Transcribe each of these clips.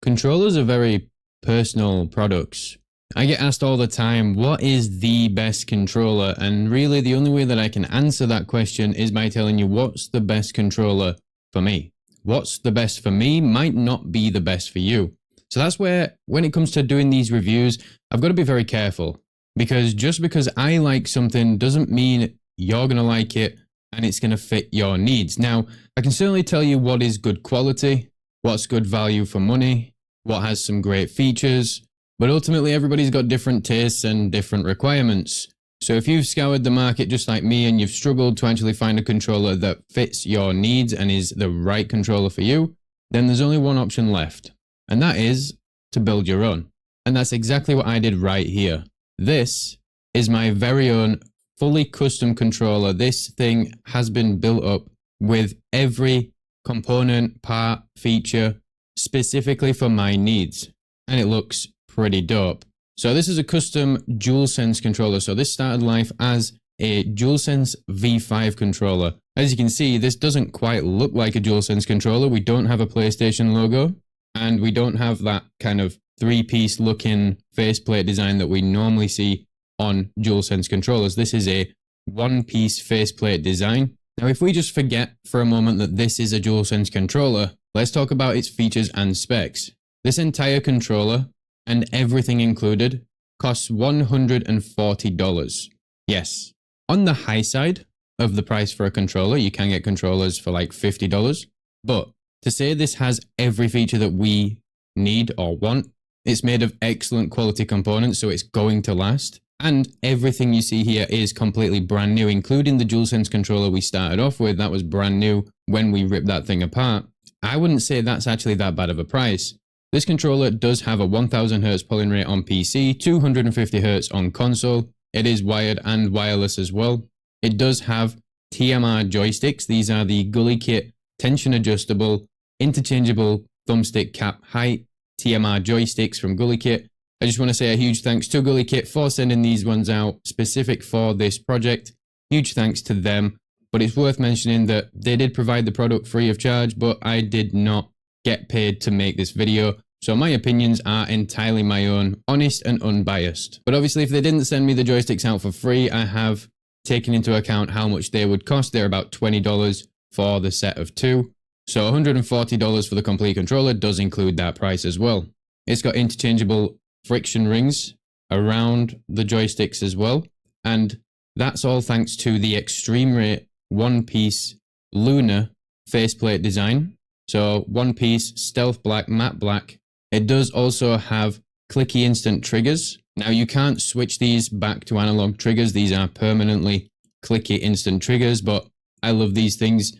Controllers are very personal products. I get asked all the time, what is the best controller? And really the only way that I can answer that question is by telling you what's the best controller for me. What's the best for me might not be the best for you. So that's where, when it comes to doing these reviews, I've got to be very careful, because just because I like something doesn't mean you're going to like it and it's going to fit your needs. Now, I can certainly tell you what is good quality, what's good value for money, what has some great features, but ultimately everybody's got different tastes and different requirements. So if you've scoured the market just like me and you've struggled to actually find a controller that fits your needs and is the right controller for you, then there's only one option left, and that is to build your own. And that's exactly what I did right here. This is my very own fully custom controller. This thing has been built up with every component, part, feature, specifically for my needs. And it looks pretty dope. So this is a custom DualSense controller. So this started life as a DualSense V5 controller. As you can see, this doesn't quite look like a DualSense controller. We don't have a PlayStation logo, and we don't have that kind of three-piece looking faceplate design that we normally see on DualSense controllers. This is a one-piece faceplate design. Now, if we just forget for a moment that this is a DualSense controller, let's talk about its features and specs. This entire controller and everything included costs $140. Yes, on the high side of the price for a controller. You can get controllers for like $50, but to say this has every feature that we need or want, it's made of excellent quality components, so it's going to last. And everything you see here is completely brand new, including the DualSense controller we started off with. That was brand new when we ripped that thing apart. I wouldn't say that's actually that bad of a price. This controller does have a 1000 Hz polling rate on PC, 250 Hz on console. It is wired and wireless as well. It does have TMR joysticks. These are the GullyKit tension adjustable, interchangeable thumbstick cap height TMR joysticks from GullyKit. I just want to say a huge thanks to GullyKit for sending these ones out specific for this project. Huge thanks to them. But it's worth mentioning that they did provide the product free of charge, but I did not get paid to make this video. So my opinions are entirely my own, honest and unbiased. But obviously if they didn't send me the joysticks out for free, I have taken into account how much they would cost. They're about $20 for the set of two. So $140 for the complete controller does include that price as well. It's got interchangeable friction rings around the joysticks as well. And that's all thanks to the Extreme Rate one-piece Lunar faceplate design. So one piece, stealth black, matte black. It does also have clicky instant triggers. Now you can't switch these back to analog triggers. These are permanently clicky instant triggers, but I love these things.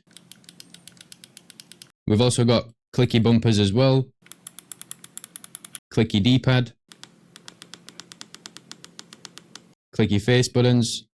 We've also got clicky bumpers as well. Clicky D-pad. Clicky face buttons.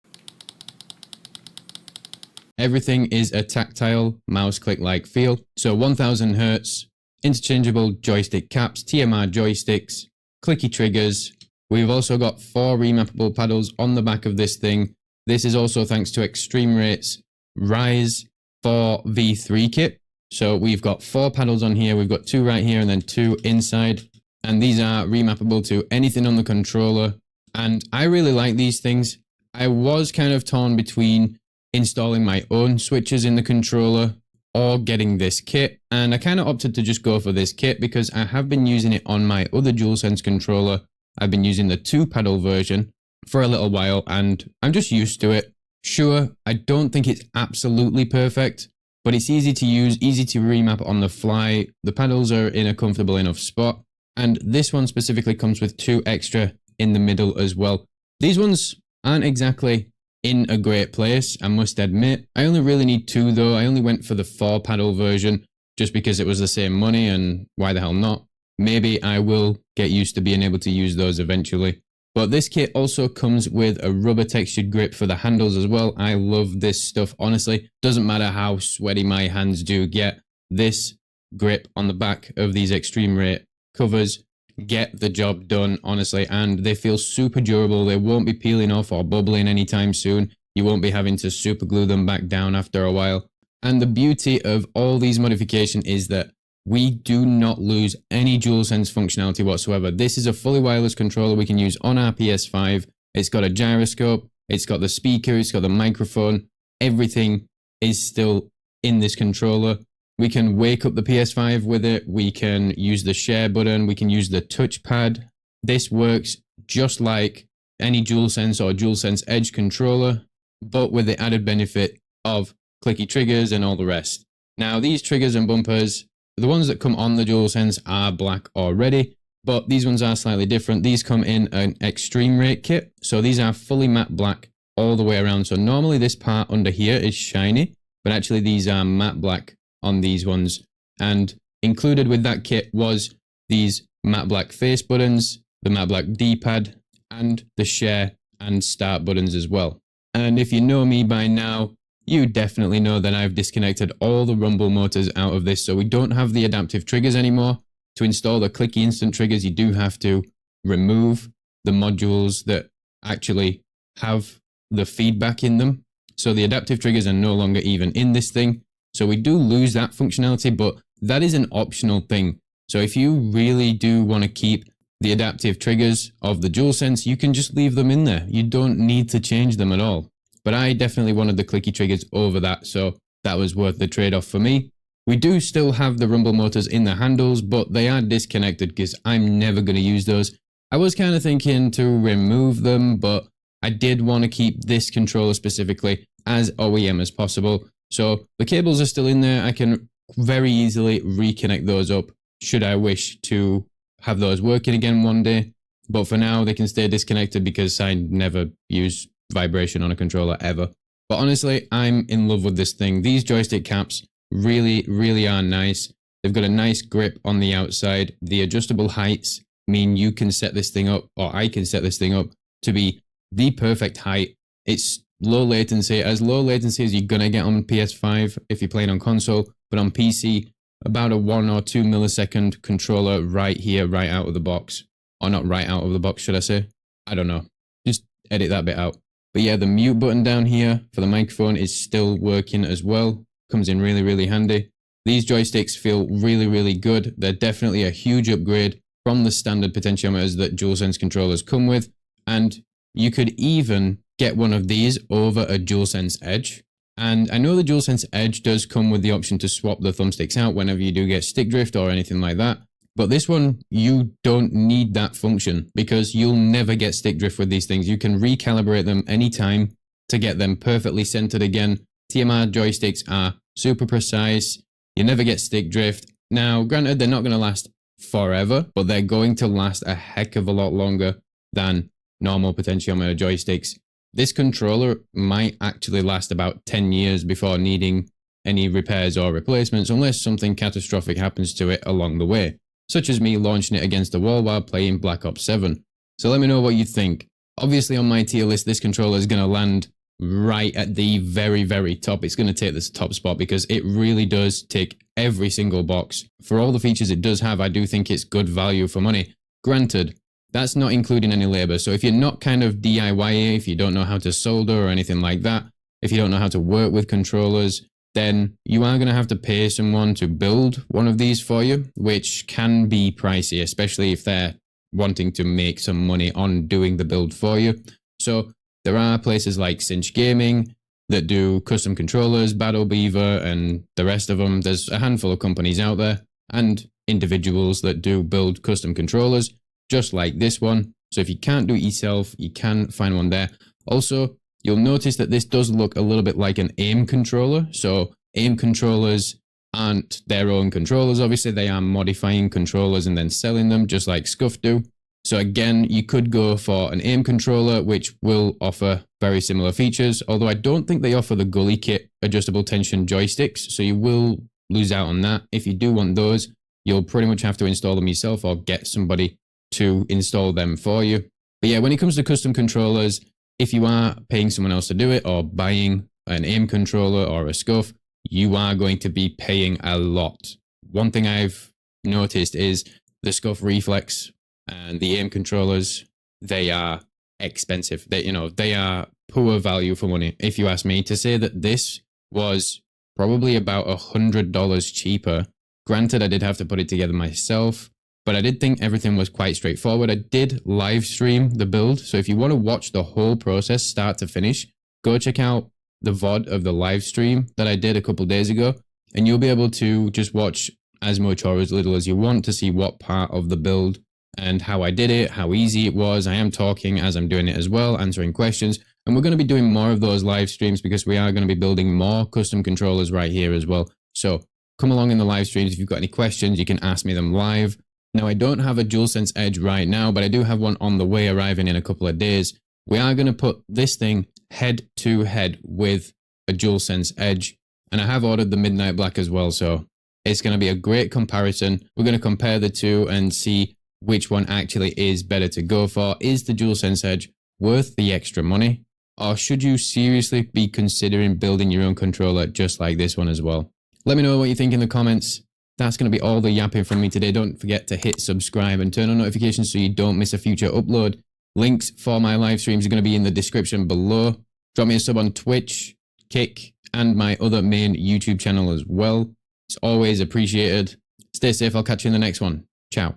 Everything is a tactile mouse click-like feel. So 1000 Hz, interchangeable joystick caps, TMR joysticks, clicky triggers. We've also got 4 remappable paddles on the back of this thing. This is also thanks to Extreme Rate's Rise 4 V3 kit. So we've got 4 paddles on here. We've got 2 right here and then 2 inside. And these are remappable to anything on the controller. And I really like these things. I was kind of torn between installing my own switches in the controller or getting this kit, and I kind of opted to just go for this kit because I have been using it on my other DualSense controller. I've been using the 2-paddle version for a little while and I'm just used to it. Sure, I don't think it's absolutely perfect, but it's easy to use, easy to remap on the fly. The paddles are in a comfortable enough spot, and this one specifically comes with 2 extra in the middle as well. These ones aren't exactly in a great place, I must admit. I only really need 2 though. I only went for the 4-paddle version just because it was the same money, and why the hell not? Maybe I will get used to being able to use those eventually. But this kit also comes with a rubber textured grip for the handles as well. I love this stuff, honestly. Doesn't matter how sweaty my hands do get. This grip on the back of these Extreme Rate covers get the job done, honestly, and they feel super durable. They won't be peeling off or bubbling anytime soon. You won't be having to super glue them back down after a while. And the beauty of all these modifications is that we do not lose any DualSense functionality whatsoever. This is a fully wireless controller we can use on our PS5. It's got a gyroscope, it's got the speaker, it's got the microphone. Everything is still in this controller. We can wake up the PS5 with it. We can use the share button. We can use the touchpad. This works just like any DualSense or DualSense Edge controller, but with the added benefit of clicky triggers and all the rest. Now, these triggers and bumpers, the ones that come on the DualSense are black already, but these ones are slightly different. These come in an extreme rate kit, so these are fully matte black all the way around. So normally this part under here is shiny, but actually these are matte black on these ones. And included with that kit was these matte black face buttons, the matte black D-pad, and the share and start buttons as well. And if you know me by now, you definitely know that I've disconnected all the rumble motors out of this, so we don't have the adaptive triggers anymore. To install the clicky instant triggers, you do have to remove the modules that actually have the feedback in them. So the adaptive triggers are no longer even in this thing. So we do lose that functionality, but that is an optional thing. So if you really do want to keep the adaptive triggers of the DualSense, you can just leave them in there. You don't need to change them at all. But I definitely wanted the clicky triggers over that, so that was worth the trade-off for me. We do still have the rumble motors in the handles, but they are disconnected because I'm never going to use those. I was kind of thinking to remove them, but I did want to keep this controller specifically as OEM as possible. So the cables are still in there. I can very easily reconnect those up should I wish to have those working again one day. But for now, they can stay disconnected because I never use vibration on a controller ever. But honestly, I'm in love with this thing. These joystick caps really are nice. They've got a nice grip on the outside. The adjustable heights mean you can set this thing up, or I can set this thing up to be the perfect height. It's low latency, as you're gonna get on PS5 if you're playing on console, but on PC, about a 1 or 2 millisecond controller right here, right out of the box. Or not right out of the box, should I say? I don't know. Just edit that bit out. But yeah, the mute button down here for the microphone is still working as well. Comes in really handy. These joysticks feel really good. They're definitely a huge upgrade from the standard potentiometers that DualSense controllers come with. And you could even get one of these over a DualSense Edge. And I know the DualSense Edge does come with the option to swap the thumbsticks out whenever you do get stick drift or anything like that. But this one, you don't need that function because you'll never get stick drift with these things. You can recalibrate them anytime to get them perfectly centered again. TMR joysticks are super precise. You never get stick drift. Now, granted, they're not going to last forever, but they're going to last a heck of a lot longer than normal potentiometer joysticks. This controller might actually last about 10 years before needing any repairs or replacements unless something catastrophic happens to it along the way, such as me launching it against the wall while playing Black Ops 7. So let me know what you think. Obviously on my tier list, this controller is going to land right at the very top. It's going to take this top spot because it really does tick every single box. For all the features it does have, I do think it's good value for money. Granted, that's not including any labor. So if you're not kind of DIY, if you don't know how to solder or anything like that, if you don't know how to work with controllers, then you are going to have to pay someone to build one of these for you, which can be pricey, especially if they're wanting to make some money on doing the build for you. So there are places like Cinch Gaming that do custom controllers, Battle Beaver, and the rest of them. There's a handful of companies out there and individuals that do build custom controllers, just like this one. So if you can't do it yourself, you can find one there. Also, you'll notice that this does look a little bit like an AIM controller. So AIM controllers aren't their own controllers. Obviously, they are modifying controllers and then selling them, just like Scuf do. So again, you could go for an AIM controller, which will offer very similar features, although I don't think they offer the Gully Kit adjustable tension joysticks. So you will lose out on that. If you do want those, you'll pretty much have to install them yourself or get somebody to install them for you. But yeah, when it comes to custom controllers, if you are paying someone else to do it or buying an AIM controller or a Scuf, you are going to be paying a lot. One thing I've noticed is the Scuf Reflex and the AIM controllers, they are expensive. They are poor value for money. If you ask me, to say that this was probably about $100 cheaper Granted, I did have to put it together myself, but I did think everything was quite straightforward. I did live stream the build. So if you want to watch the whole process start to finish, go check out the VOD of the live stream that I did a couple days ago, and you'll be able to just watch as much or as little as you want to see what part of the build and how I did it, how easy it was. I am talking as I'm doing it as well, answering questions. And we're going to be doing more of those live streams because we are going to be building more custom controllers right here as well. So come along in the live streams. If you've got any questions, you can ask me them live. Now, I don't have a DualSense Edge right now, but I do have one on the way, arriving in a couple of days. We are going to put this thing head to head with a DualSense Edge. And I have ordered the Midnight Black as well. So it's going to be a great comparison. We're going to compare the two and see which one actually is better to go for. Is the DualSense Edge worth the extra money? Or should you seriously be considering building your own controller just like this one as well? Let me know what you think in the comments. That's going to be all the yapping from me today. Don't forget to hit subscribe and turn on notifications so you don't miss a future upload. Links for my live streams are going to be in the description below. Drop me a sub on Twitch, Kick, and my other main YouTube channel as well. It's always appreciated. Stay safe. I'll catch you in the next one. Ciao.